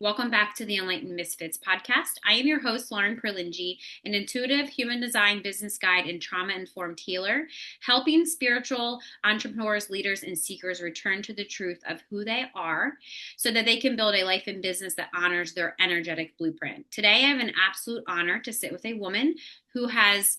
Welcome back to the Enlightened Misfits podcast. I am your host, Lauren Perlingi, an intuitive human design business guide and trauma informed healer, helping spiritual entrepreneurs, leaders, and seekers return to the truth of who they are so that they can build a life and business that honors their energetic blueprint. Today, I have an absolute honor to sit with a woman who has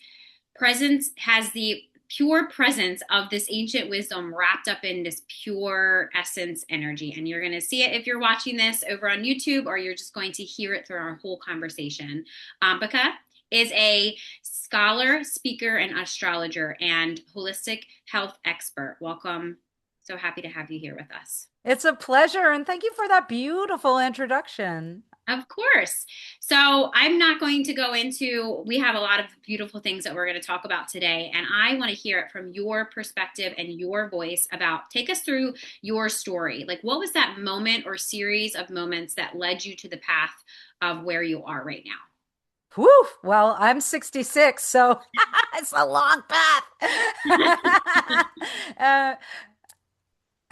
the pure presence of this ancient wisdom wrapped up in this pure essence energy. And you're going to see it if you're watching this over on YouTube, or you're just going to hear it through our whole conversation. Ambika is a scholar, speaker, and astrologer and holistic health expert. Welcome. So happy to have you here with us. It's a pleasure, and thank you for that beautiful introduction. Of course. So I'm not going to go into, we have a lot of beautiful things that we're going to talk about today. And I want to hear it from your perspective and your voice about, take us through your story. Like, what was that moment or series of moments that led you to the path of where you are right now? Whew. Well, I'm 66, so it's a long path. uh,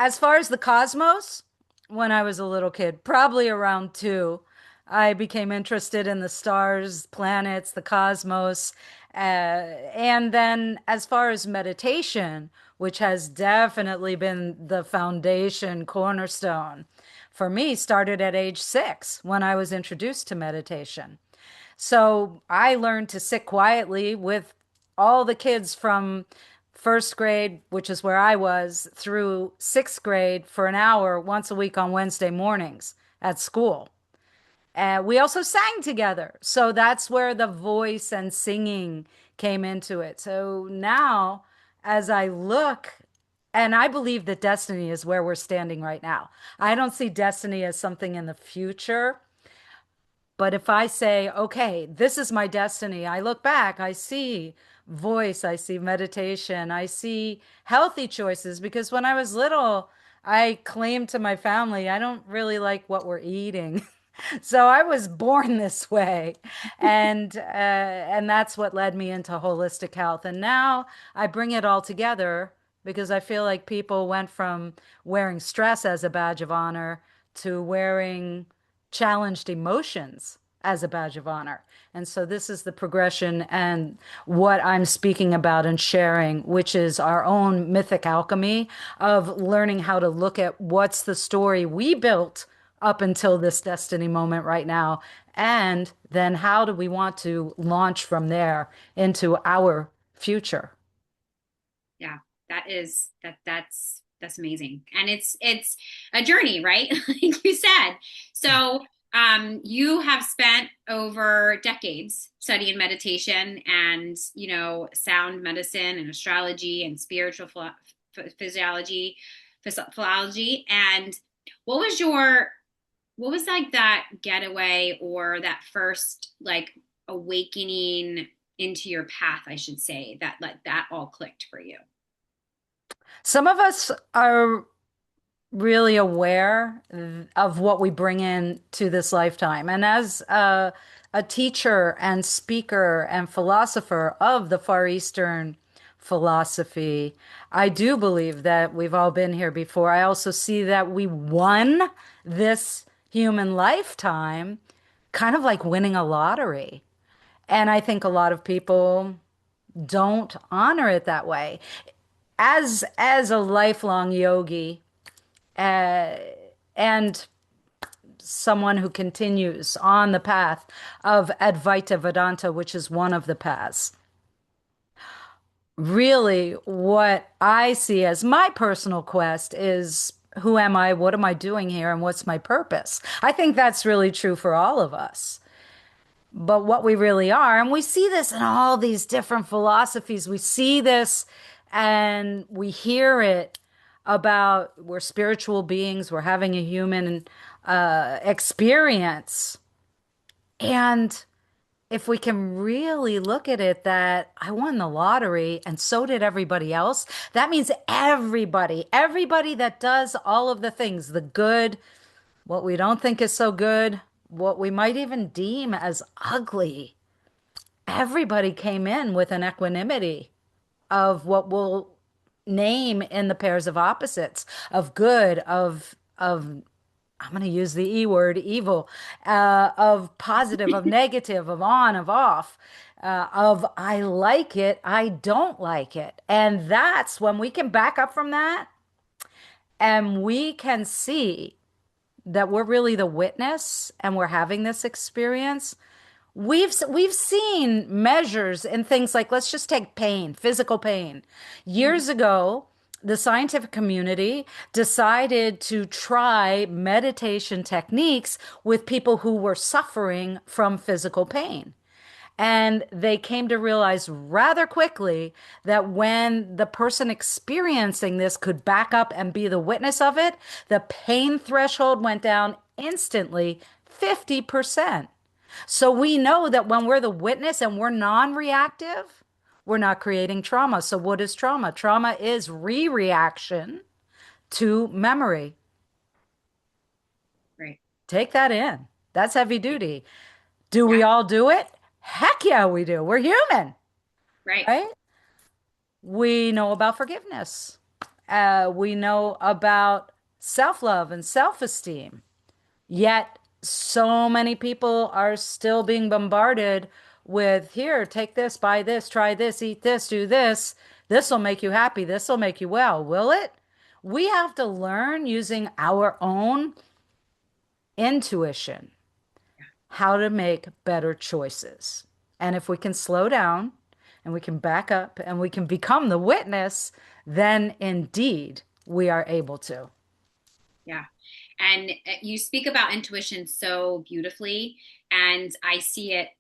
as far as the cosmos, when I was a little kid, probably around two, I became interested in the stars, planets, the cosmos. And then, as far as meditation, which has definitely been the foundation cornerstone for me, started at age 6 when I was introduced to meditation. So I learned to sit quietly with all the kids from first grade, which is where I was, through sixth grade for an hour once a week on Wednesday mornings at school. And we also sang together. So that's where the voice and singing came into it. So now, as I look, and I believe that destiny is where we're standing right now. I don't see destiny as something in the future. But if I say, okay, this is my destiny, I look back, I see voice, I see meditation, I see healthy choices. Because when I was little, I claimed to my family, I don't really like what we're eating. So I was born this way. And that's what led me into holistic health. And now I bring it all together because I feel like people went from wearing stress as a badge of honor to wearing challenged emotions as a badge of honor. And so this is the progression and what I'm speaking about and sharing, which is our own mythic alchemy of learning how to look at what's the story we built up until this destiny moment right now. And then how do we want to launch from there into our future? Yeah, that's amazing. And it's a journey, right? Like you said. So you have spent over decades studying meditation and, sound medicine and astrology and spiritual physiology, philology. And what was your, what was like that getaway or that first like awakening into your path, I should say, that like that all clicked for you? Some of us are really aware of what we bring in to this lifetime. And as a teacher and speaker and philosopher of the Far Eastern philosophy, I do believe that we've all been here before. I also see that we won this human lifetime kind of like winning a lottery. And I think a lot of people don't honor it that way. As a lifelong yogi, uh, and someone who continues on the path of Advaita Vedanta, which is one of the paths. Really, what I see as my personal quest is who am I? What am I doing here? And what's my purpose? I think that's really true for all of us. But what we really are, and we see this in all these different philosophies, we see this and we hear it about we're spiritual beings, we're having a human experience. And if we can really look at it that I won the lottery and so did everybody else, that means everybody that does all of the things, the good, what we don't think is so good, what we might even deem as ugly, everybody came in with an equanimity of what we'll name in the pairs of opposites of good, of I'm going to use the E word, evil, of positive, of negative, of on, of off, of I like it, I don't like it. And that's when we can back up from that and we can see that we're really the witness and we're having this experience. We've seen measures in things like, let's just take pain, physical pain. Mhm. Years ago, the scientific community decided to try meditation techniques with people who were suffering from physical pain. And they came to realize rather quickly that when the person experiencing this could back up and be the witness of it, the pain threshold went down instantly 50%. So we know that when we're the witness and we're non reactive, we're not creating trauma. So, what is trauma? Trauma is re-reaction to memory. Right. Take that in. That's heavy duty. Do we Yeah. all do it? Heck yeah, we do. We're human, Right. right? We know about forgiveness. We know about self love and self esteem. Yet, so many people are still being bombarded with here, take this, buy this, try this, eat this, do this. This will make you happy. This will make you well. Will it? We have to learn using our own intuition how to make better choices. And if we can slow down and we can back up and we can become the witness, then indeed we are able to. Yeah. And you speak about intuition so beautifully, and I see it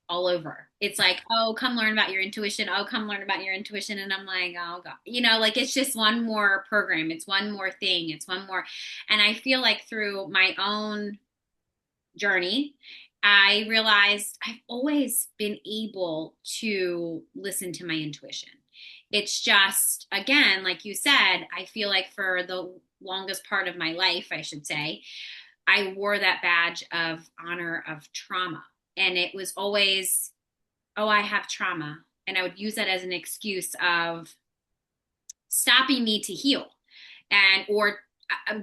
all over. It's like, oh, come learn about your intuition. Oh, come learn about your intuition. And I'm like, oh, God, like it's just one more program. It's one more thing. It's one more. And I feel like through my own journey, I realized I've always been able to listen to my intuition. It's just, again, like you said, I feel like for the longest part of my life, I should say, I wore that badge of honor of trauma. And it was always, oh, I have trauma. And I would use that as an excuse of stopping me to heal and or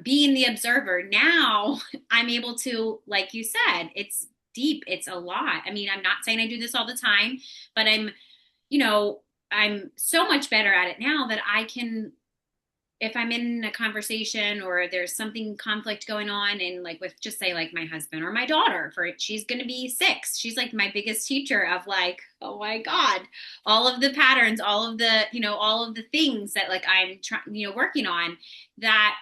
being the observer. Now I'm able to, like you said, it's deep, it's a lot. I mean, I'm not saying I do this all the time, but you know I'm so much better at it now that I can, if I'm in a conversation or there's something conflict going on, and like with just say like my husband or my daughter, for she's going to be 6, she's like my biggest teacher of like, oh my god, all of the patterns, all of the all of the things that like I'm trying working on, that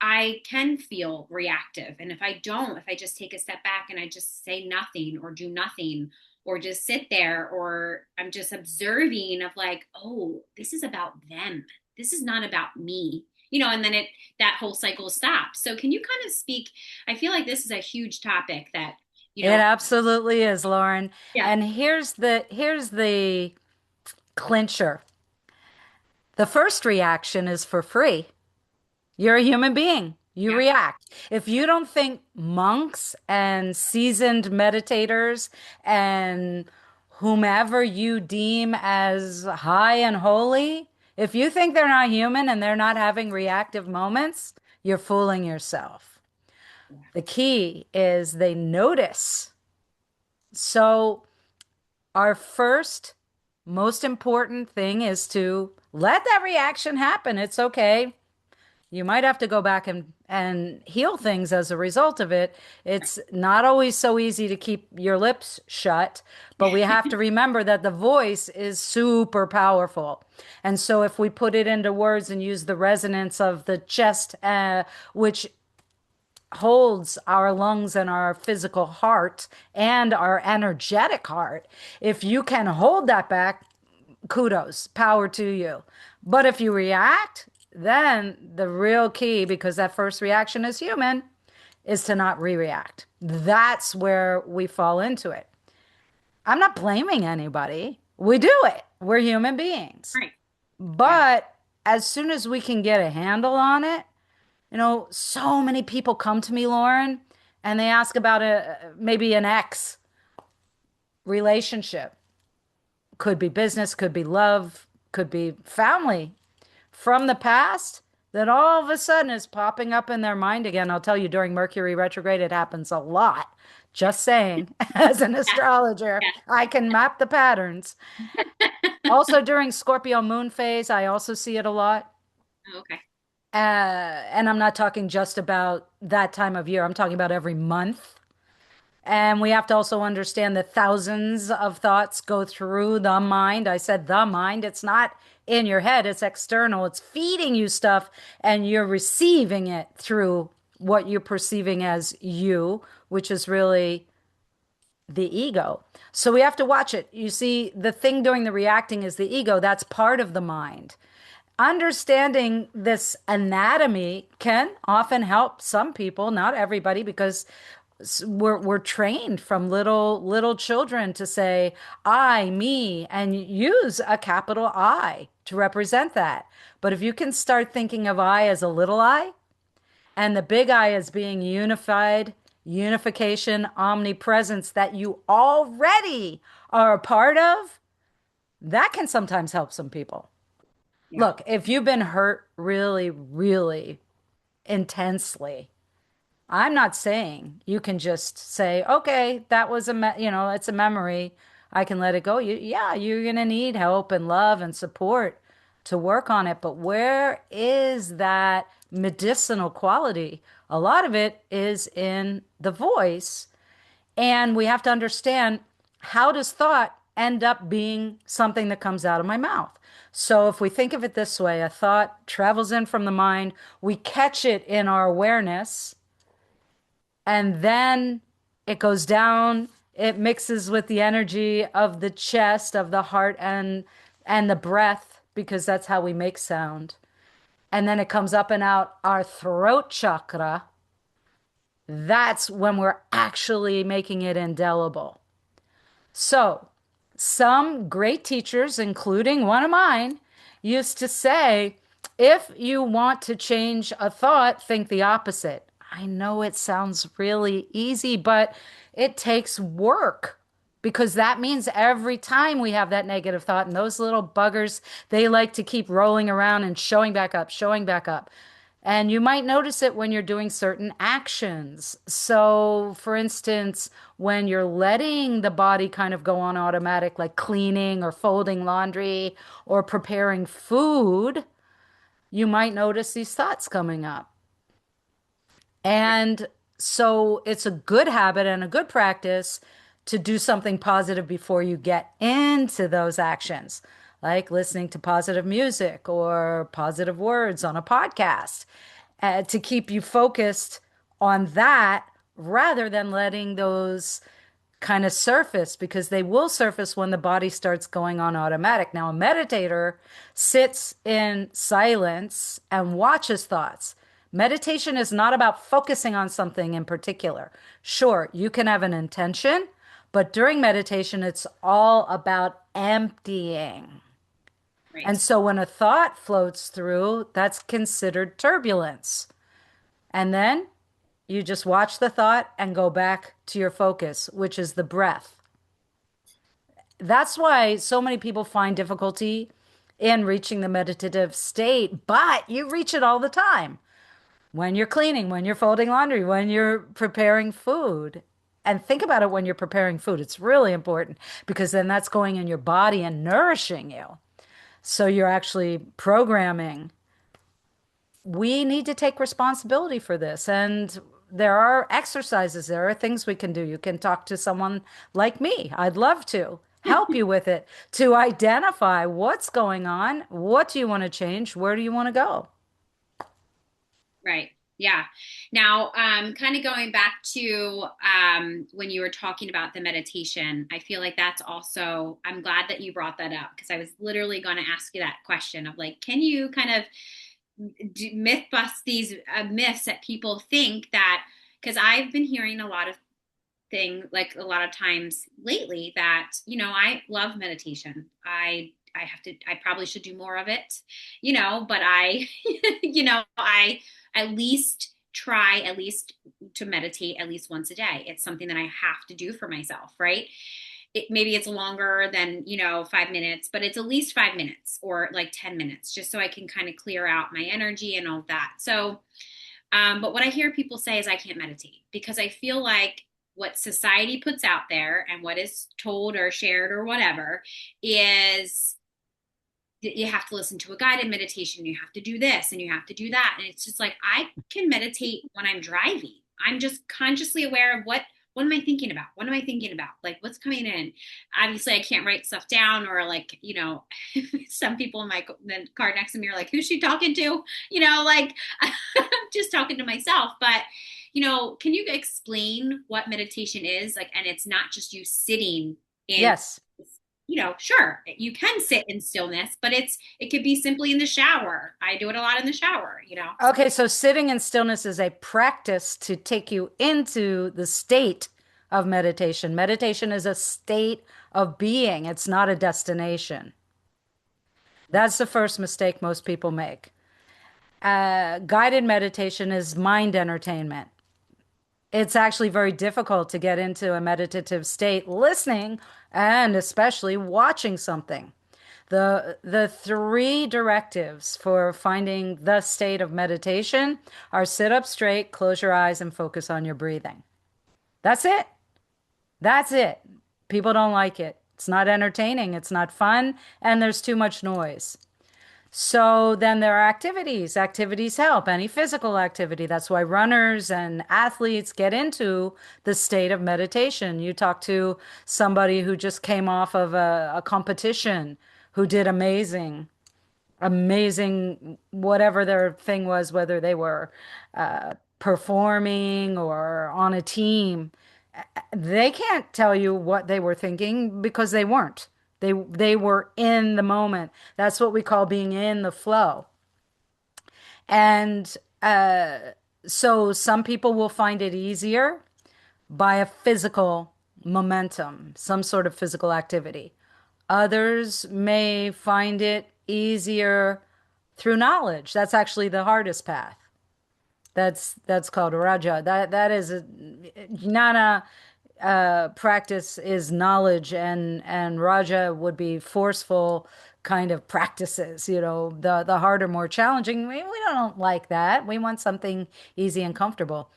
I can feel reactive. And if I just take a step back and I just say nothing or do nothing or just sit there, or I'm just observing of like, oh, this is about them, this is not about me, and then that whole cycle stops. So can you kind of speak? I feel like this is a huge topic that, you It know, absolutely is, Lauren. yeah, And here's the clincher. The first reaction is for free. You're a human being. You yeah, react. If you don't think monks and seasoned meditators and whomever you deem as high and holy, if you think they're not human and they're not having reactive moments, you're fooling yourself. The key is they notice. So, our first most important thing is to let that reaction happen. It's okay. You might have to go back and heal things as a result of it. It's not always so easy to keep your lips shut, but we have to remember that the voice is super powerful. And so if we put it into words and use the resonance of the chest, which holds our lungs and our physical heart and our energetic heart, if you can hold that back, kudos, power to you. But if you react, then the real key, because that first reaction is human, is to not re react. That's where we fall into it. I'm not blaming anybody. We do it, we're human beings. right, yeah, But as soon as we can get a handle on it, so many people come to me, Lauren, and they ask about maybe an ex relationship. Could be business, could be love, could be family from the past. that all of a sudden is popping up in their mind again. I'll tell you, during Mercury retrograde, it happens a lot. Just saying, as an Yeah. astrologer, I can map the patterns. Yeah. Also, during Scorpio moon phase, I also see it a lot. Okay. And I'm not talking just about that time of year, I'm talking about every month. And we have to also understand that thousands of thoughts go through the mind. I said the mind, it's not in your head, it's external. It's feeding you stuff and you're receiving it through what you're perceiving as you, which is really the ego. So we have to watch it. You see, the thing doing the reacting is the ego. That's part of the mind. Understanding this anatomy can often help some people, not everybody, because we're trained from little children to say I, me, and use a capital I to represent that. But if you can start thinking of I as a little I and the big I as being unified, unification, omnipresence that you already are a part of, that can sometimes help some people. Yeah. Look, if you've been hurt really, really intensely, I'm not saying you can just say, okay, that was it's a memory. I can let it go. Yeah, you're going to need help and love and support to work on it. But where is that medicinal quality? A lot of it is in the voice. And we have to understand, how does thought end up being something that comes out of my mouth? So if we think of it this way, a thought travels in from the mind, we catch it in our awareness, and then it goes down, it mixes with the energy of the chest, of the heart, and the breath, because that's how we make sound. And then it comes up and out our throat chakra. That's when we're actually making it indelible. So, some great teachers, including one of mine, used to say, if you want to change a thought, think the opposite. I know it sounds really easy, but it takes work, because that means every time we have that negative thought, and those little buggers, they like to keep rolling around and showing back up, showing back up. And you might notice it when you're doing certain actions. So, for instance, when you're letting the body kind of go on automatic, like cleaning or folding laundry or preparing food, you might notice these thoughts coming up. Right. And so it's a good habit and a good practice to do something positive before you get into those actions, like listening to positive music or positive words on a podcast, to keep you focused on that rather than letting those kind of surface, because they will surface when the body starts going on automatic. Now, a meditator sits in silence and watches thoughts. Meditation is not about focusing on something in particular. Sure, you can have an intention, but during meditation, it's all about emptying. Right. And so when a thought floats through, that's considered turbulence. And then you just watch the thought and go back to your focus, which is the breath. That's why so many people find difficulty in reaching the meditative state, but you reach it all the time. When you're cleaning, when you're folding laundry, when you're preparing food. And think about it when you're preparing food. It's really important, because then that's going in your body and nourishing you. So you're actually programming. We need to take responsibility for this. And there are exercises, there are things we can do. You can talk to someone like me. I'd love to help you with it, to identify what's going on, what do you want to change, where do you want to go. Right. Yeah. Now, kind of going back to when you were talking about the meditation, I feel like that's also, I'm glad that you brought that up, because I was literally going to ask you that question of like, can you kind of myth bust these myths that people think that, because I've been hearing a lot of thing like a lot of times lately that I love meditation. I have to, I probably should do more of it, but I I at least try at least to meditate at least once a day. It's something that I have to do for myself, right? maybe it's longer than, 5 minutes, but it's at least 5 minutes or like 10 minutes, just so I can kind of clear out my energy and all of that. So, but what I hear people say is I can't meditate because I feel like what society puts out there and what is told or shared or whatever is you have to listen to a guided meditation, you have to do this and you have to do that. And it's just like I can meditate when I'm driving. I'm just consciously aware of what am I thinking about? What am I thinking about? Like what's coming in? Obviously I can't write stuff down or like, some people in the car next to me are like, who's she talking to? Like I'm just talking to myself. But can you explain what meditation is? Like, and it's not just you sitting in, Yes. sure, you can sit in stillness, but it could be simply in the shower. I do it a lot in the shower. So Okay, so sitting in stillness is a practice to take you into the state of meditation. Meditation is a state of being, it's not a destination. That's the first mistake most people make. Guided meditation is mind entertainment. It's actually very difficult to get into a meditative state listening and especially watching something. The three directives for finding the state of meditation are sit up straight, close your eyes, and focus on your breathing. That's it. That's it. People don't like it. It's not entertaining, it's not fun, and there's too much noise. So then there are activities. Activities help, any physical activity. That's why runners and athletes get into the state of meditation. You talk to somebody who just came off of a competition who did amazing, whatever their thing was, whether they were performing or on a team. They can't tell you what they were thinking because they weren't. They were in the moment. That's what we call being in the flow. And so some people will find it easier by a physical momentum, some sort of physical activity. Others may find it easier through knowledge. That's actually the hardest path. That's called Raja. That is a jnana practice is knowledge, and Raja would be forceful kind of practices. The harder, more challenging. We don't like that. We want something easy and comfortable.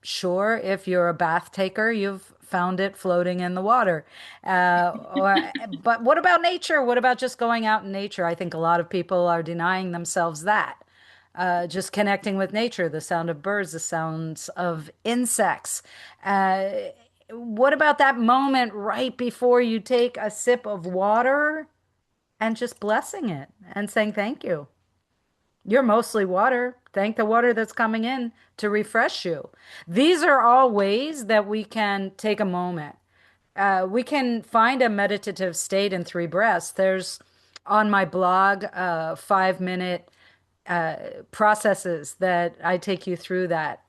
Sure, if you're a bath taker, you've found it floating in the water. But what about nature? What about just going out in nature? I think a lot of people are denying themselves that. Just connecting with nature, the sound of birds, the sounds of insects. Uh, what about that moment right before you take a sip of water and just blessing it and saying thank you? You're mostly water. Thank the water that's coming in to refresh you. These are all ways that we can take a moment. We can find a meditative state in three breaths. There's on my blog 5 minute processes that I take you through that.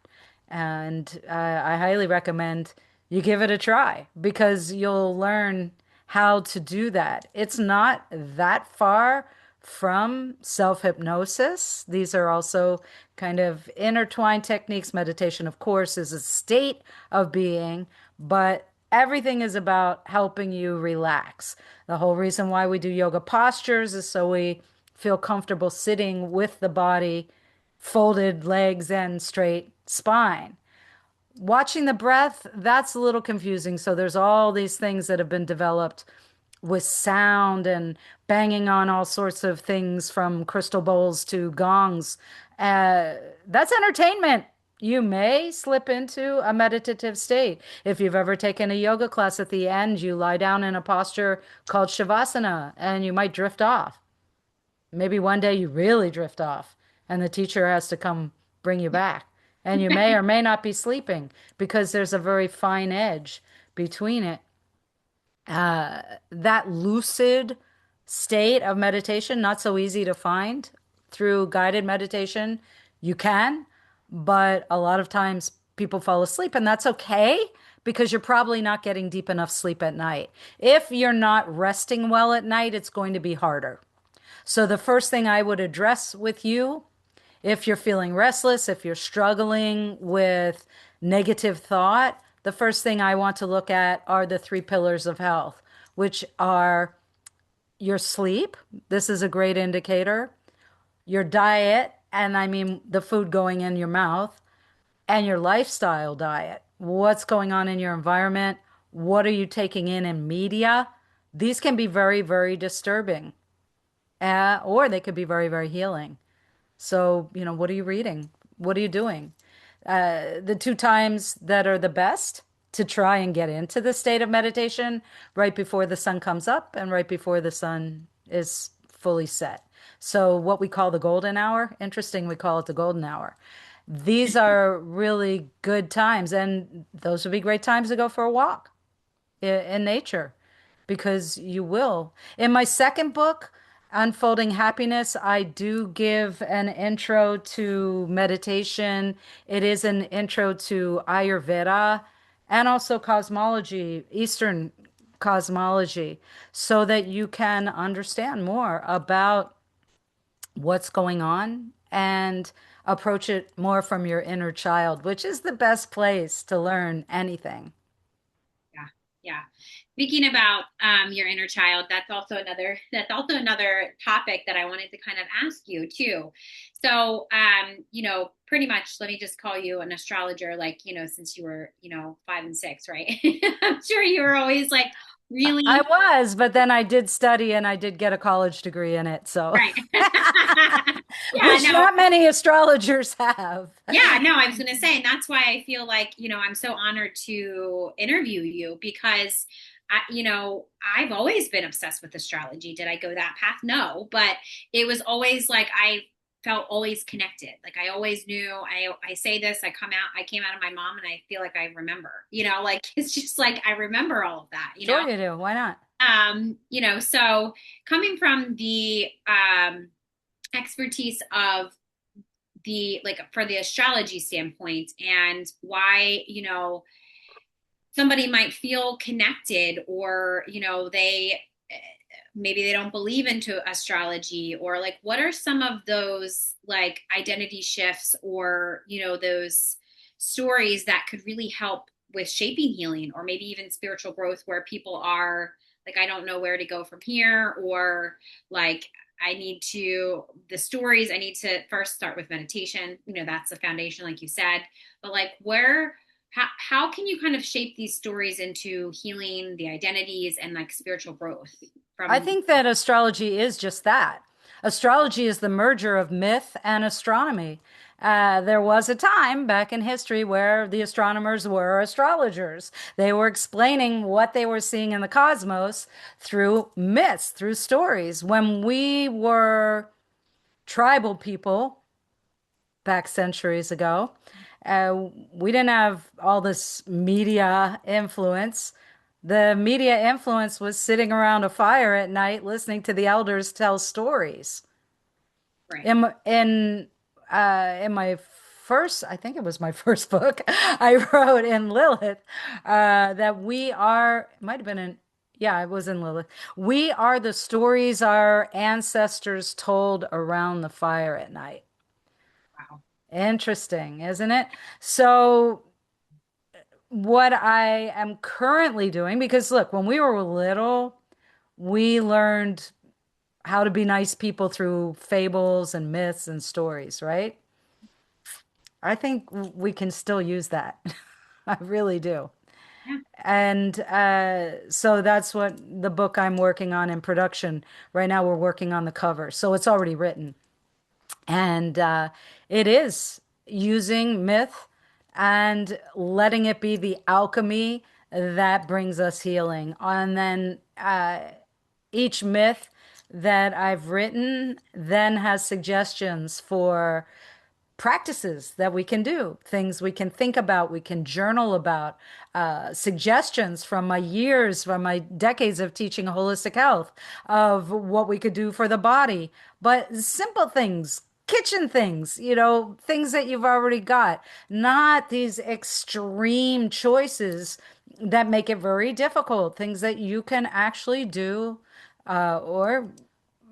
And I highly recommend you give it a try because you'll learn how to do that. It's not that far from self-hypnosis. These are also kind of intertwined techniques. Meditation, of course, is a state of being, but everything is about helping you relax. The whole reason why we do yoga postures is so we feel comfortable sitting with the body, folded legs, and straight spine. Watching the breath, that's a little confusing. So there's all these things that have been developed with sound and banging on all sorts of things from crystal bowls to gongs. That's entertainment. You may slip into a meditative state. If you've ever taken a yoga class at the end, you lie down in a posture called Shavasana and you might drift off. Maybe one day you really drift off and the teacher has to come bring you back. And you may or may not be sleeping because there's a very fine edge between it. That lucid state of meditation, not so easy to find through guided meditation. You can, but a lot of times people fall asleep, and that's okay because you're probably not getting deep enough sleep at night. If you're not resting well at night, it's going to be harder. So, the first thing I would address with you, if you're feeling restless, if you're struggling with negative thought, the first thing I want to look at are the three pillars of health, which are your sleep. This is a great indicator. Your diet, and I mean the food going in your mouth, and your lifestyle diet. What's going on in your environment? What are you taking in media? These can be very, very disturbing, or they could be very, very healing. So, what are you reading? What are you doing? The two times that are the best to try and get into the state of meditation right before the sun comes up and right before the sun is fully set. So, what we call the golden hour, interesting, we call it the golden hour. These are really good times, and those would be great times to go for a walk in nature because you will. In my second book, Unfolding Happiness, I do give an intro to meditation. It is an intro to Ayurveda and also cosmology, Eastern cosmology, so that you can understand more about what's going on and approach it more from your inner child, which is the best place to learn anything. Yeah, yeah. Speaking about your inner child, that's also another topic that I wanted to kind of ask you too. So, pretty much, let me just call you an astrologer, like since you were 5 and 6, right? I'm sure you were always like I really was, but then I did study and I did get a college degree in it. So, right. Yeah, which no, not many astrologers have. yeah, no, I was going to say, and that's why I feel like, I'm so honored to interview you because I've always been obsessed with astrology. Did I go that path? No, but it was always like I felt always connected. Like I always knew I say this, I came out of my mom and I feel like I remember, like it's just like I remember all of that. Sure you do. Why not? So coming from the expertise of the like for the astrology standpoint and why somebody might feel connected or they maybe they don't believe into astrology or like what are some of those like identity shifts or those stories that could really help with shaping healing or maybe even spiritual growth where people are like I don't know where to go from here or like the stories I need to first start with meditation, that's the foundation like you said, but like how can you kind of shape these stories into healing the identities and like spiritual growth I from think that astrology is just that. Astrology is the merger of myth and astronomy. There was a time back in history where the astronomers were astrologers. They were explaining what they were seeing in the cosmos through myths, through stories. When we were tribal people back centuries ago, we didn't have all this media influence. The media influence was sitting around a fire at night listening to the elders tell stories. right. In my first, I think it was my first book, I wrote in Lilith that we are, it might have been in, yeah, it was in Lilith. We are the stories our ancestors told around the fire at night. Wow. Interesting, isn't it? So, what I am currently doing, because look, when we were little, we learned how to be nice people through fables and myths and stories, right? I think we can still use that. I really do. Yeah. And so that's what the book I'm working on in production. Right now, we're working on the cover. So it's already written. And it is using myth and letting it be the alchemy that brings us healing. And then each myth that I've written then has suggestions for practices that we can do, things we can think about, we can journal about, suggestions from my years, from my decades of teaching holistic health, of what we could do for the body. But simple things, kitchen things, things that you've already got, not these extreme choices that make it very difficult, things that you can actually do or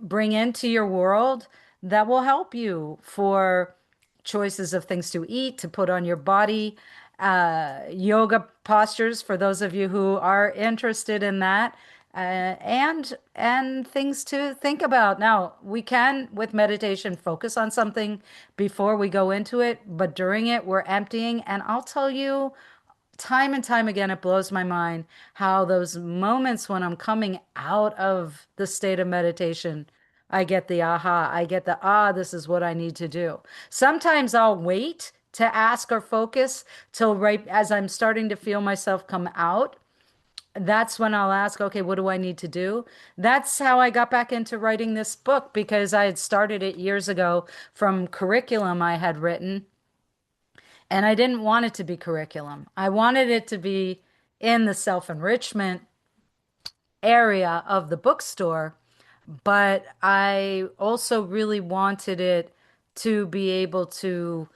bring into your world that will help you for choices of things to eat, to put on your body, yoga postures for those of you who are interested in that, and things to think about. Now, we can with meditation focus on something before we go into it, but during it we're emptying. And I'll tell you, time and time again, it blows my mind how those moments when I'm coming out of the state of meditation, I get the aha, I get the this is what I need to do. Sometimes I'll wait to ask or focus till right as I'm starting to feel myself come out. That's when I'll ask, okay, what do I need to do? That's how I got back into writing this book because I had started it years ago from curriculum I had written. And I didn't want it to be curriculum. I wanted it to be in the self-enrichment area of the bookstore, but I also really wanted it to be able to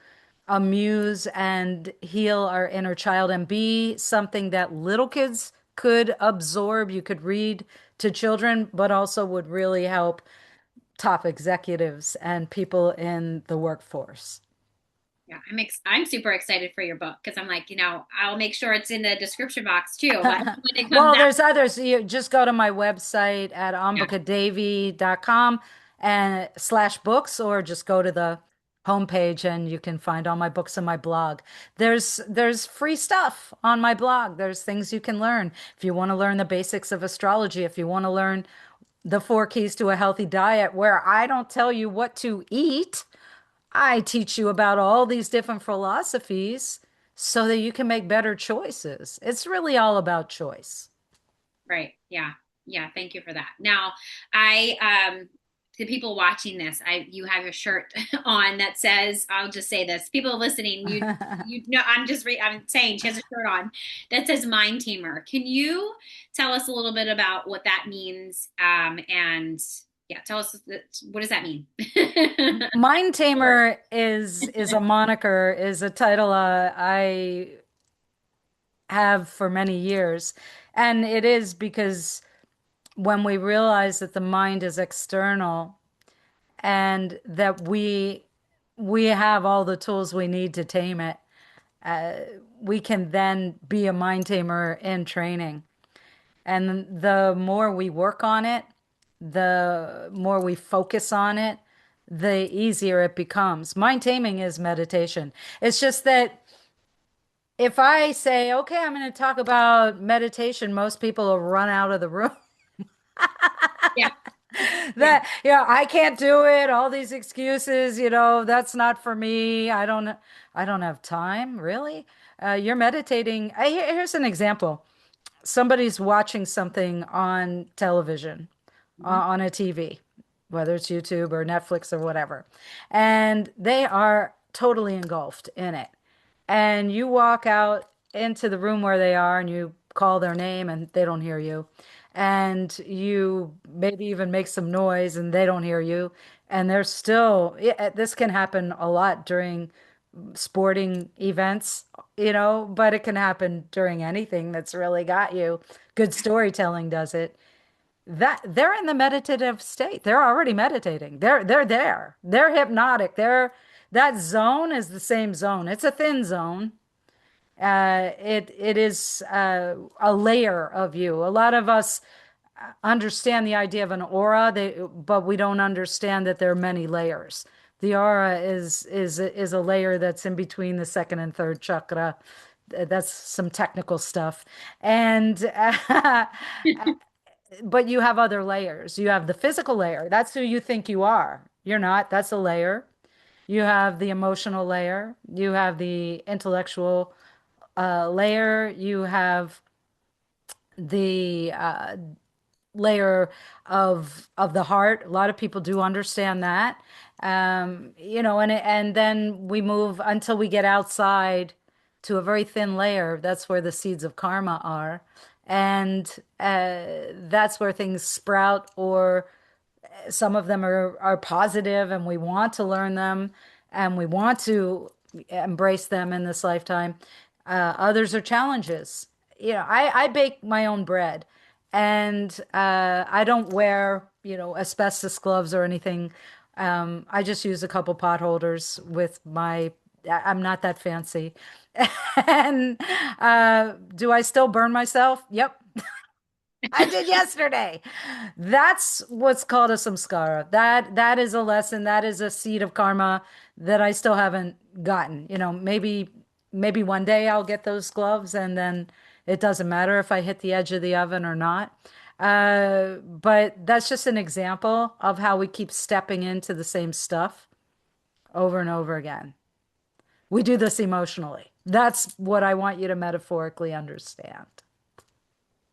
amuse and heal our inner child and be something that little kids could absorb. You could read to children, but also would really help top executives and people in the workforce. Yeah, I'm super excited for your book because I'm like, I'll make sure it's in the description box too when it comes Well, out. there's others. You just go to my website at Yeah. ambikadevi.com and slash books, or just go to the homepage and you can find all my books and my blog. There's free stuff on my blog. There's things you can learn. If you want to learn the basics of astrology, if you want to learn the four keys to a healthy diet, where I don't tell you what to eat. I teach you about all these different philosophies so that you can make better choices. It's really all about choice. Right. Yeah. Yeah. Thank you for that. Now, I the people watching this, you have your shirt on that says, I'll just say this. People listening, you know, I'm saying she has a shirt on that says Mind Tamer. Can you tell us a little bit about what that means? And yeah, tell us what does that mean? Mind Tamer is a moniker, is a title I have for many years. And it is because when we realize that the mind is external and that we have all the tools we need to tame it, we can then be a mind tamer in training. And the more we work on it, the more we focus on it, the easier it becomes. Mind taming is meditation. It's just that if I say, okay, I'm going to talk about meditation, most people will run out of the room. Yeah. Yeah. That, I can't do it. All these excuses, that's not for me. I don't have time, really. You're meditating. Here's an example. Somebody's watching something on television, Mhm. on a TV, whether it's YouTube or Netflix or whatever, and they are totally engulfed in it. And you walk out into the room where they are and you call their name and they don't hear you. And you maybe even make some noise and they don't hear you. And they're still, this can happen a lot during sporting events, but it can happen during anything that's really got you. Good storytelling does it. That they're in the meditative state. They're already meditating. They're there. They're hypnotic. That zone is the same zone. It's a thin zone. It is a layer of you. A lot of us understand the idea of an aura, but we don't understand that there are many layers. The aura is a layer that's in between the second and third chakra. That's some technical stuff. And but you have other layers. You have the physical layer. That's who you think you are. You're not. That's a layer. You have the emotional layer. You have the intellectual layer. You have the layer of the heart. A lot of people do understand that. And then we move until we get outside to a very thin layer. That's where the seeds of karma are. And that's where things sprout, or some of them are positive and we want to learn them and we want to embrace them in this lifetime. Others are challenges. I bake my own bread, and I don't wear, asbestos gloves or anything. I just use a couple pot holders with my I'm not that fancy. And do I still burn myself? Yep. I did yesterday. That's what's called a samskara. That is a lesson. That is a seed of karma that I still haven't gotten. Maybe one day I'll get those gloves, and then it doesn't matter if I hit the edge of the oven or not. But that's just an example of how we keep stepping into the same stuff over and over again. We do this emotionally. That's what I want you to metaphorically understand.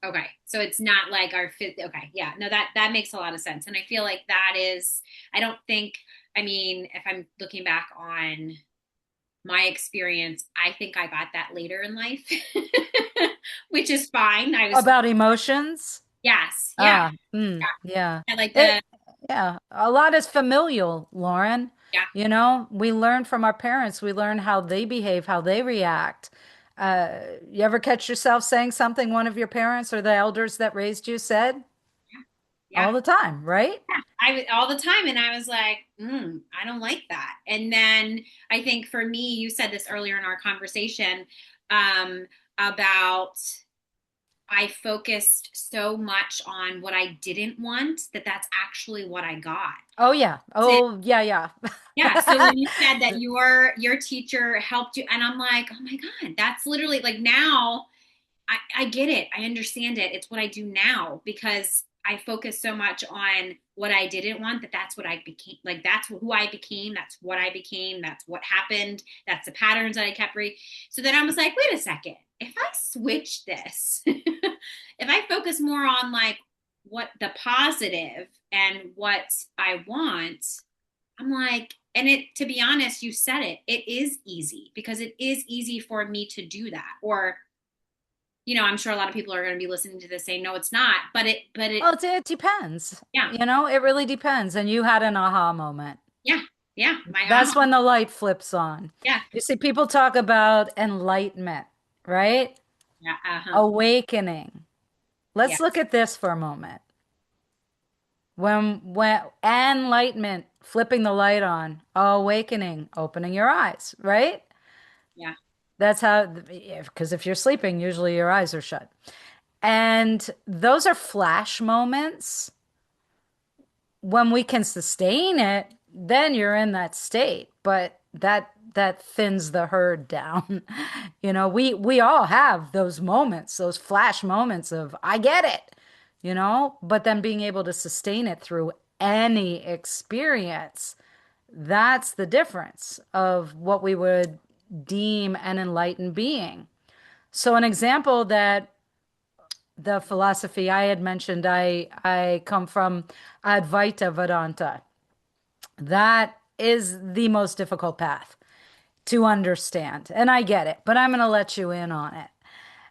Okay. So it's not like our fit. Okay. Yeah. No, that makes a lot of sense. And I feel like that is, I don't think, I mean, if I'm looking back on my experience, I think I got that later in life, which is fine. I was, About emotions? yes. Yeah. Ah, yeah. I like It, the, yeah. A lot is familial, Lauren. yeah. We learn from our parents. We learn how they behave, how they react. You ever catch yourself saying something one of your parents or the elders that raised you said? Yeah. All the time, right? Yeah. All the time. And I was like, I don't like that. And then I think for me, you said this earlier in our conversation, um, about I focused so much on what I didn't want that that's actually what I got. Oh, yeah. Oh, yeah, yeah. Yeah. So when you said that your teacher helped you, and I'm like, oh my God, that's literally like now I get it. I understand it. It's what I do now because I focus so much on what I didn't want that that's what I became. Like that's who I became. That's what I became. That's what happened. That's the patterns that I kept reading. So then I was like, wait a second. If I switch this, if I focus more on like what the positive and what I want, I'm like, and it, to be honest, you said it, it is easy because it is easy for me to do that. Or, I'm sure a lot of people are going to be listening to this saying, no, it's not, but it, Well, it depends. yeah, It really depends. And you had an aha moment. yeah, yeah, my That's when the light flips on. yeah, You see, people talk about enlightenment, right? yeah, Awakening. yeah, Let's look at this for a moment. When enlightenment, flipping the light on, awakening, opening your eyes, right? yeah, That's how, because if you're sleeping, usually your eyes are shut. And those are flash moments. When we can sustain it, then you're in that state. But that thins the herd down. We all have those moments, those flash moments of I get it, but then being able to sustain it through any experience, that's the difference of what we would deem an enlightened being. So an example that the philosophy I had mentioned, I come from Advaita Vedanta. That is the most difficult path to understand. And I get it, but I'm going to let you in on it.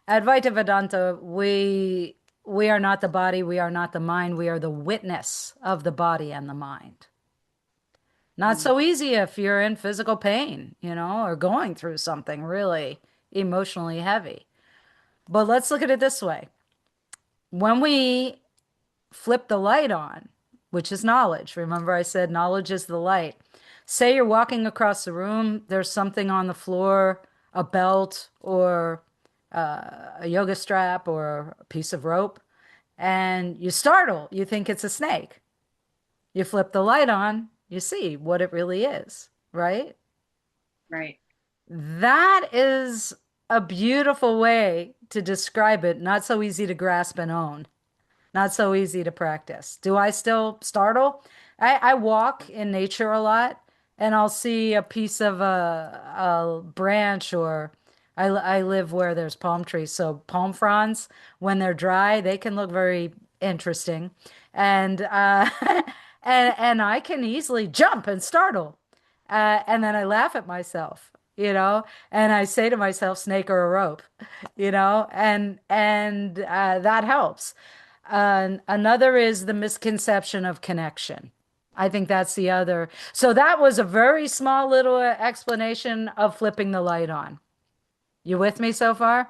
Advaita Vedanta, we are not the body, we are not the mind, we are the witness of the body and the mind. Not mm, so easy if you're in physical pain, or going through something really emotionally heavy. But let's look at it this way. When we flip the light on, which is knowledge. Remember, I said knowledge is the light. Say you're walking across the room, there's something on the floor, a belt or a yoga strap or a piece of rope, and you startle. You think it's a snake. You flip the light on, you see what it really is, right? right, That is a beautiful way to describe it, not so easy to grasp and own. Not so easy to practice. Do I still startle? I walk in nature a lot and I'll see a piece of a branch or I live where there's palm trees. So palm fronds, when they're dry, they can look very interesting. And and I can easily jump and startle. And then I laugh at myself, and I say to myself, snake or a rope, and that helps. Another is the misconception of connection. I think that's the other. So that was a very small little explanation of flipping the light on. You with me so far?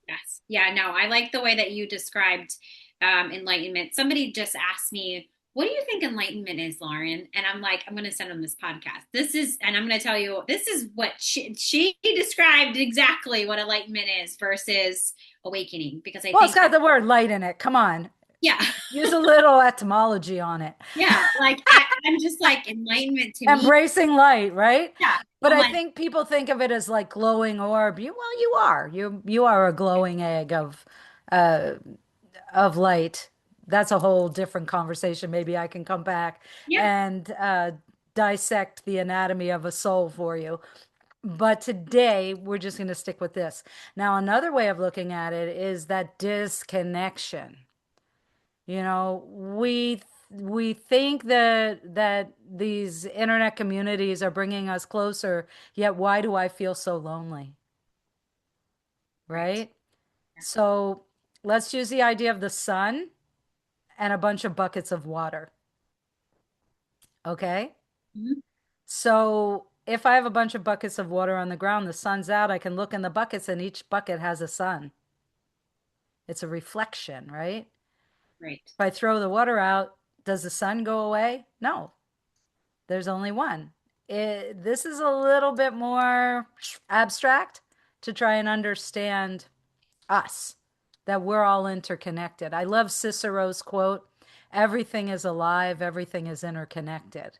yes, yeah. No, I like the way that you described enlightenment. Somebody just asked me, what do you think enlightenment is, Lauren? And I'm like, I'm going to send them this podcast. This is, and I'm going to tell you, this is what she described exactly what enlightenment is versus awakening, because I Well, it's think got that, the word light in it. Come on. yeah, Use a little etymology on it. yeah, like I'm just like enlightenment to me. Embracing light, right? Yeah. But I'm I like, think people think of it as like glowing orb. Well, you are. You are a glowing egg uh of light. That's a whole different conversation. Maybe I can come back yeah, and dissect the anatomy of a soul for you. But today we're just going to stick with this. Now, another way of looking at it is that disconnection. You know, we think that these internet communities are bringing us closer, yet why do I feel so lonely? right. Right? So let's use the idea of the sun and a bunch of buckets of water. Okay? Mhm. So if I have a bunch of buckets of water on the ground, the sun's out, I can look in the buckets and each bucket has a sun. It's a reflection, right? Right. If I throw the water out, does the sun go away? No, there's only one. This is a little bit more abstract to try and understand us, that we're all interconnected. I love Cicero's quote, everything is alive, everything is interconnected.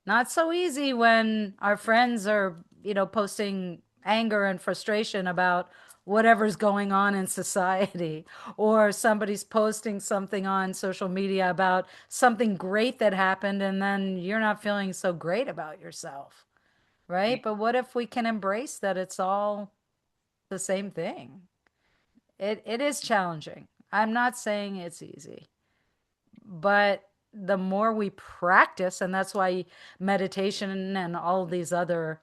Not so easy when our friends are, posting anger and frustration about whatever's going on in society, or somebody's posting something on social media about something great that happened, and then you're not feeling so great about yourself, right? Right. But what if we can embrace that it's all the same thing? It is challenging. I'm not saying it's easy, but the more we practice, and that's why meditation and all these other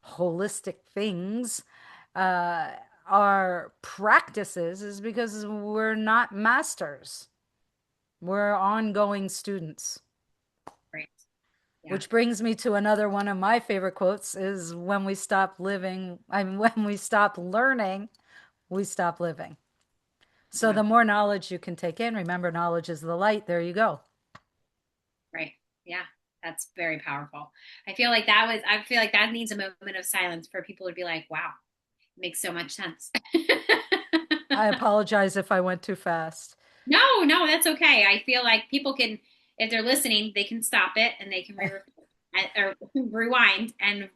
holistic things uh, are practices, is because we're not masters. We're ongoing students. Right. Yeah. Which brings me to another one of my favorite quotes is when we stop learning, we stop living. So Wow. the more knowledge you can take in, remember knowledge is the light. There you go. Right. Yeah. That's very powerful. I feel like that needs a moment of silence for people to be like, wow, it makes so much sense. I apologize if I went too fast. No, no, that's okay. I feel like people can, if they're listening, they can stop it and they can or rewind and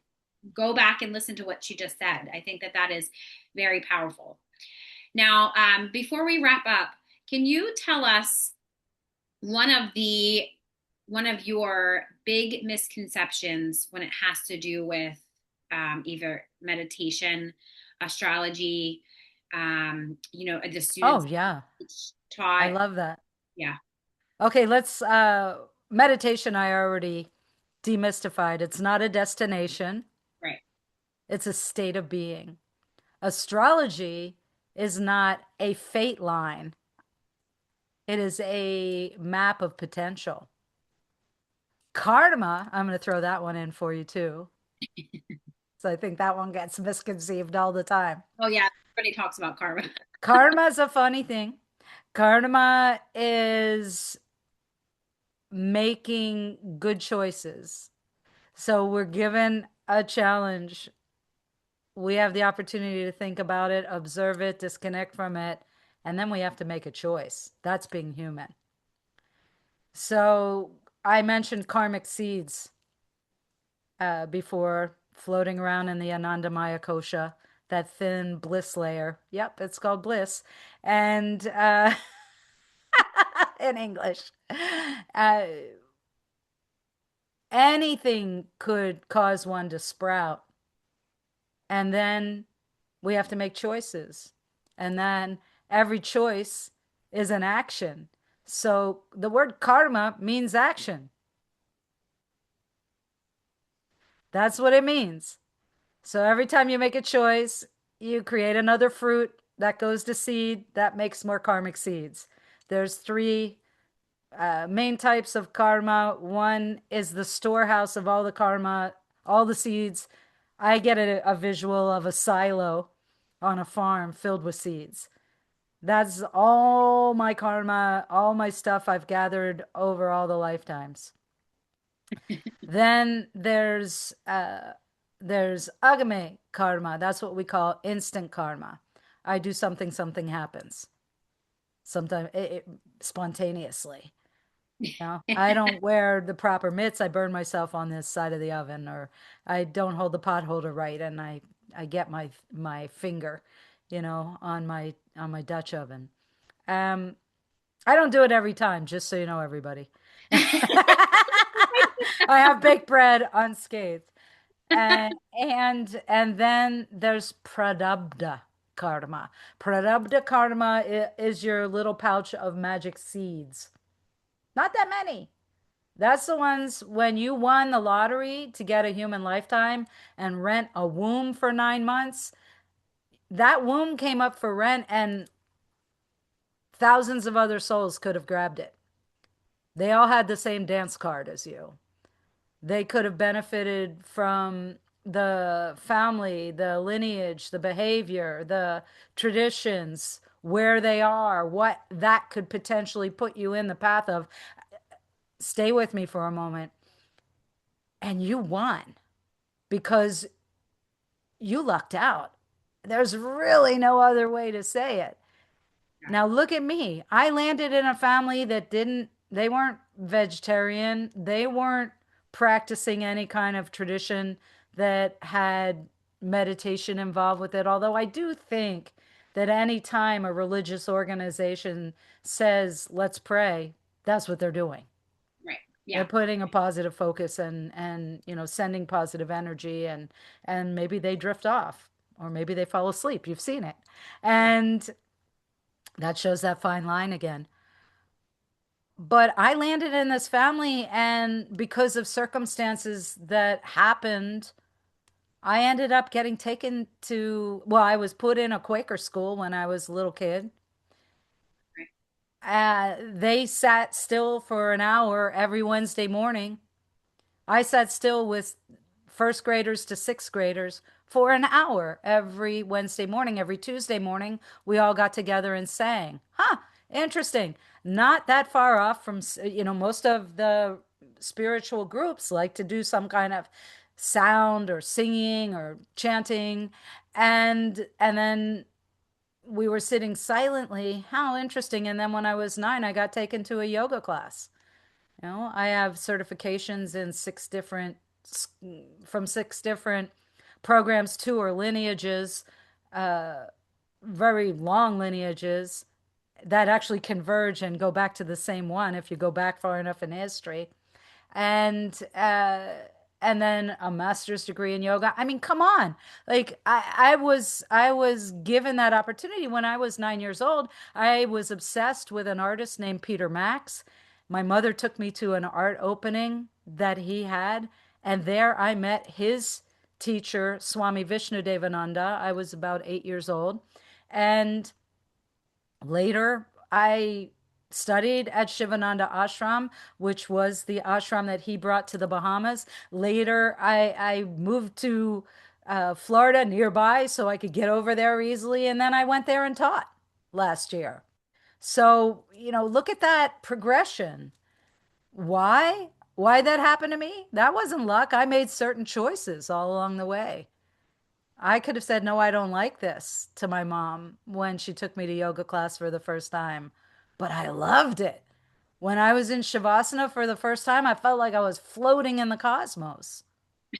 go back and listen to what she just said. I think that that is very powerful. Now, before we wrap up, can you tell us one of the one of your big misconceptions when it has to do with either meditation, astrology, the Oh, students yeah. I taught? love that. Yeah, Okay, let's meditation I already demystified. It's not a destination, right, it's a state of being. Astrology is not a fate line. It is a map of potential. Karma, I'm going to throw that one in for you too. So I think that one gets misconceived all the time. oh yeah, everybody talks about karma. Karma is a funny thing. Karma is making good choices. So we're given a challenge. We have the opportunity to think about it, observe it, disconnect from it, and then we have to make a choice. That's being human. So I mentioned karmic seeds before, floating around in the Anandamaya kosha, that thin bliss layer. Yep, it's called bliss. And in English, uh, anything could cause one to sprout. And then we have to make choices. And then every choice is an action. So the word karma means action. That's what it means. So every time you make a choice, you create another fruit that goes to seed that makes more karmic seeds. There's three main types of karma. One is the storehouse of all the karma, all the seeds. I get a visual of a silo on a farm filled with seeds. That's all my karma, all my stuff I've gathered over all the lifetimes. Then there's agame karma. That's what we call instant karma. I do something, something happens. Sometimes spontaneously. You know, I don't wear the proper mitts. I burn myself on this side of the oven, or I don't hold the pot holder right, and I get my finger, on my Dutch oven. Um, I don't do it every time, just so you know, everybody. I have baked bread unscathed. And then there's Prarabdha karma. Prarabdha karma is your little pouch of magic seeds. Not that many. That's the ones when you won the lottery to get a human lifetime and rent a womb for 9 months. That womb came up for rent, and thousands of other souls could have grabbed it. They all had the same dance card as you. They could have benefited from the family, the lineage, the behavior, the traditions, where they are, what that could potentially put you in the path of. Stay with me for a moment. And you won because you lucked out. There's really no other way to say it. Now look at me. I landed in a family that they weren't vegetarian. They weren't practicing any kind of tradition that had meditation involved with it. Although I do think that any time a religious organization says, let's pray, that's what they're doing. Right. They're Yeah. putting a positive focus and sending positive energy, and maybe they drift off or maybe they fall asleep. You've seen it. Yeah. And that shows that fine line again. But I landed in this family, and because of circumstances that happened, I ended up getting taken to, well, I was put in a Quaker school when I was a little kid. Right. They sat still for an hour every Wednesday morning. I sat still with first graders to sixth graders for an hour every Wednesday morning. Every Tuesday morning, we all got together and sang. Huh, interesting. Not that far off from, most of the spiritual groups like to do some kind of sound or singing or chanting. And then we were sitting silently. How interesting. And then when I was 9, I got taken to a yoga class. I have certifications in from 6 different programs, too, or lineages, uh, very long lineages that actually converge and go back to the same one if you go back far enough in history. And and then a master's degree in yoga. I mean, come on. Like I was given that opportunity when I was 9 years old. I was obsessed with an artist named Peter Max. My mother took me to an art opening that he had, and there I met his teacher, Swami Vishnudevananda. I was about 8 years old. And later, I studied at Shivananda Ashram, which was the ashram that he brought to the Bahamas. Later, I moved to Florida nearby so I could get over there easily. And then I went there and taught last year. So, look at that progression. Why? Why that happened to me? That wasn't luck. I made certain choices all along the way. I could have said, no, I don't like this to my mom when she took me to yoga class for the first time, but I loved it. When I was in Shavasana for the first time, I felt like I was floating in the cosmos,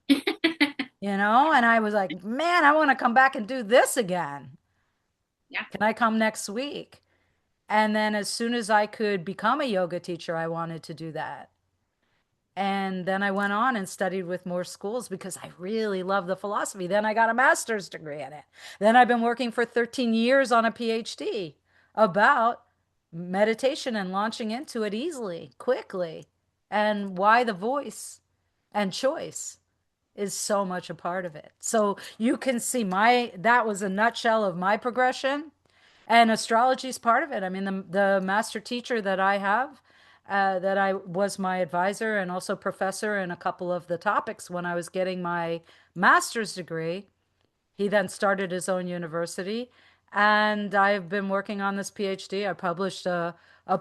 and I was like, man, I want to come back and do this again. Yeah. Can I come next week? And then as soon as I could become a yoga teacher, I wanted to do that. And then I went on and studied with more schools because I really love the philosophy. Then I got a master's degree in it. Then I've been working for 13 years on a PhD about meditation and launching into it easily, quickly, and why the voice and choice is so much a part of it. So you can see that was a nutshell of my progression, and astrology is part of it. I mean, the master teacher that I have, that I was my advisor and also professor in a couple of the topics when I was getting my master's degree. He then started his own university. And I've been working on this PhD. I published a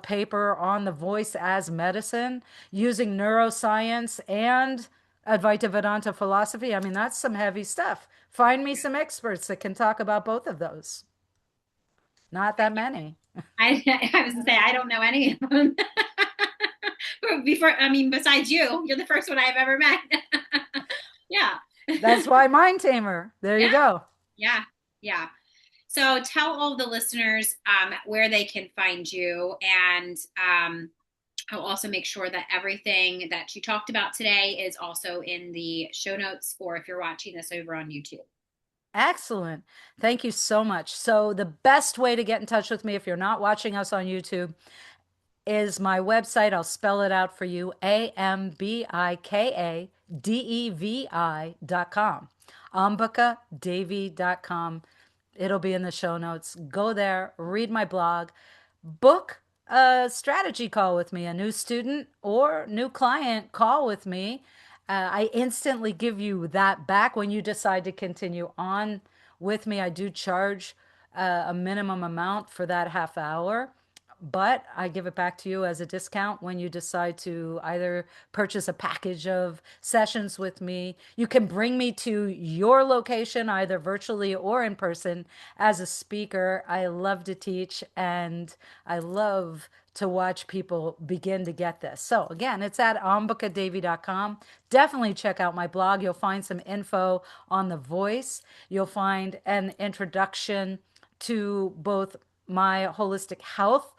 paper on the voice as medicine using neuroscience and Advaita Vedanta philosophy. I mean, that's some heavy stuff. Find me some experts that can talk about both of those. Not that many. I was gonna say I don't know any of them. Before, I mean, besides you, you're the first one I've ever met. Yeah. That's why Mind Tamer. There Yeah. you go. Yeah. Yeah. So tell all the listeners where they can find you, and I'll also make sure that everything that you talked about today is also in the show notes for if you're watching this over on YouTube. Excellent. Thank you so much. So, the best way to get in touch with me if you're not watching us on YouTube is my website. I'll spell it out for you, AmbikaDevi.com. AmbikaDevi.com. It'll be in the show notes. Go there, read my blog, book a strategy call with me, a new student or new client call with me. I instantly give you that back when you decide to continue on with me. I do charge a minimum amount for that half hour, but I give it back to you as a discount when you decide to either purchase a package of sessions with me. You can bring me to your location, either virtually or in person, as a speaker. I love to teach and I love to watch people begin to get this. So again, it's at ambikadevi.com. Definitely check out my blog. You'll find some info on the voice. You'll find an introduction to both my holistic health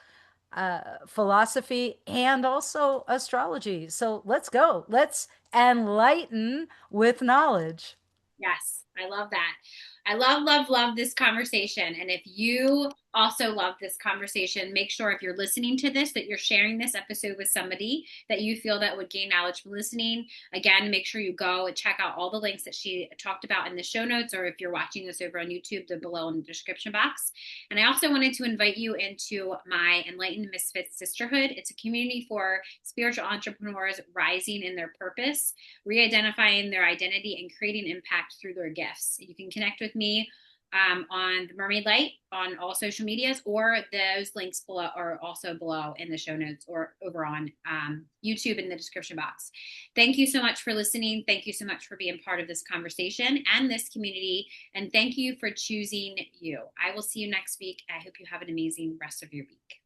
philosophy and also astrology. So let's go. Let's enlighten with knowledge. Yes, I love that. I love this conversation. And if you also love this conversation, make sure if you're listening to this that you're sharing this episode with somebody that you feel that would gain knowledge from listening. Again, make sure you go and check out all the links that she talked about in the show notes, or if you're watching this over on YouTube, they're below in the description box. And I also wanted to invite you into my Enlightened Misfits Sisterhood. It's a community for spiritual entrepreneurs rising in their purpose, re-identifying their identity, and creating impact through their gifts. You can connect with me on the Mermaid Light on all social medias, or those links below are also below in the show notes or over on YouTube in the description box. Thank you so much for listening. Thank you so much for being part of this conversation and this community. And thank you for choosing you. I will see you next week. I hope you have an amazing rest of your week.